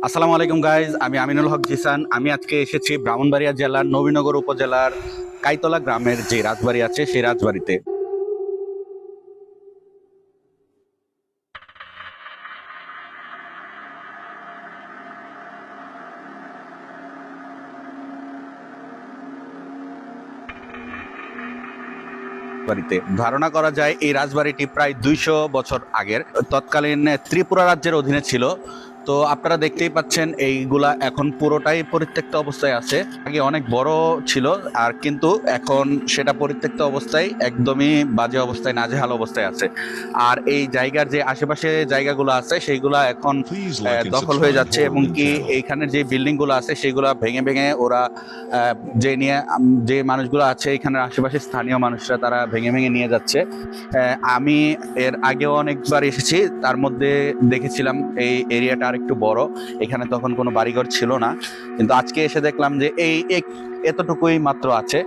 আসসালামু আলাইকুম গাইজ, আমি আমিনুল হক জিসান। আমি আজকে এসেছি ব্রাহ্মণবাড়িয়া জেলার নবীনগর উপজেলার কাইতলা গ্রামের যে রাজবাড়ি আছে সেই রাজবাড়িতে। বাড়িতে ধারণা করা যায় এই রাজবাড়িটি প্রায় 200 বছর আগের, তৎকালীন ত্রিপুরা রাজ্যের অধীনে ছিল। তো আপনারা দেখতেই পাচ্ছেন এইগুলা এখন পুরোটাই পরিত্যক্ত অবস্থায় আছে। আগে অনেক বড় ছিল, আর কিন্তু এখন সেটা পরিত্যক্ত অবস্থায় একদমই বাজে অবস্থায়, নাজেহাল অবস্থায় আছে। আর এই জায়গার যে আশেপাশে জায়গাগুলো আছে সেইগুলা এখন দখল হয়ে যাচ্ছে, এবং কি এইখানের যে বিল্ডিং গুলো আছে সেগুলা ভেঙে ভেঙে ওরা যে নিয়ে যে মানুষগুলো আছে এখানের আশেপাশে স্থানীয় মানুষরা তারা ভেঙে ভেঙে নিয়ে যাচ্ছে। আমি এর আগেও অনেকবার এসেছি, তার মধ্যে দেখেছিলাম এই এরিয়াটা আর একটু বড়, এখানে তখন কোনো বাড়িঘর ছিল না। কিন্তু আজকে এসে দেখলাম যে এই এতটুকুই মাত্র আছে।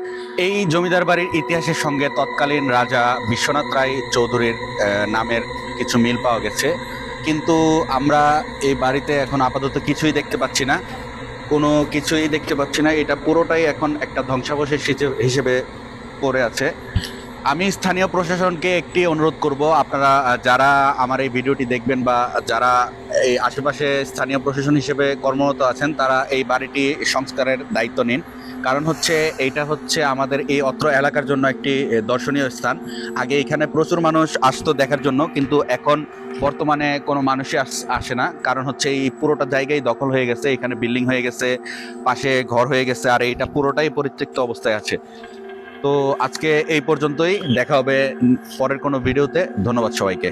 এই জমিদার বাড়ির ইতিহাসের সঙ্গে তৎকালীন রাজা বিশ্বনাথ রায় চৌধুরীর নামের কিছু মিল পাওয়া গেছে, কিন্তু আমরা এই বাড়িতে এখন আপাতত কিছুই দেখতে পাচ্ছি না, কোনো কিছুই দেখতে পাচ্ছি না। এটা পুরোটাই এখন একটা ধ্বংসাবশেষ হিসেবে পড়ে আছে। আমি স্থানীয় প্রশাসনকে একটি অনুরোধ করব, আপনারা যারা আমার এই ভিডিওটি দেখবেন বা যারা এই আশেপাশে স্থানীয় প্রশাসন হিসেবে কর্মরত আছেন, তারা এই বাড়িটি সংস্কারের দায়িত্ব নিন। কারণ হচ্ছে এইটা হচ্ছে আমাদের এই অত্র এলাকার জন্য একটি দর্শনীয় স্থান। আগে এখানে প্রচুর মানুষ আসতো দেখার জন্য, কিন্তু এখন বর্তমানে কোনো মানুষই আসে না। কারণ হচ্ছে এই পুরোটা জায়গায় দখল হয়ে গেছে, এখানে বিল্ডিং হয়ে গেছে, পাশে ঘর হয়ে গেছে, আর এইটা পুরোটাই পরিত্যক্ত অবস্থায় আছে। তো আজকে এই পর্যন্তই, দেখা হবে পরের কোনো ভিডিওতে। ধন্যবাদ সবাইকে।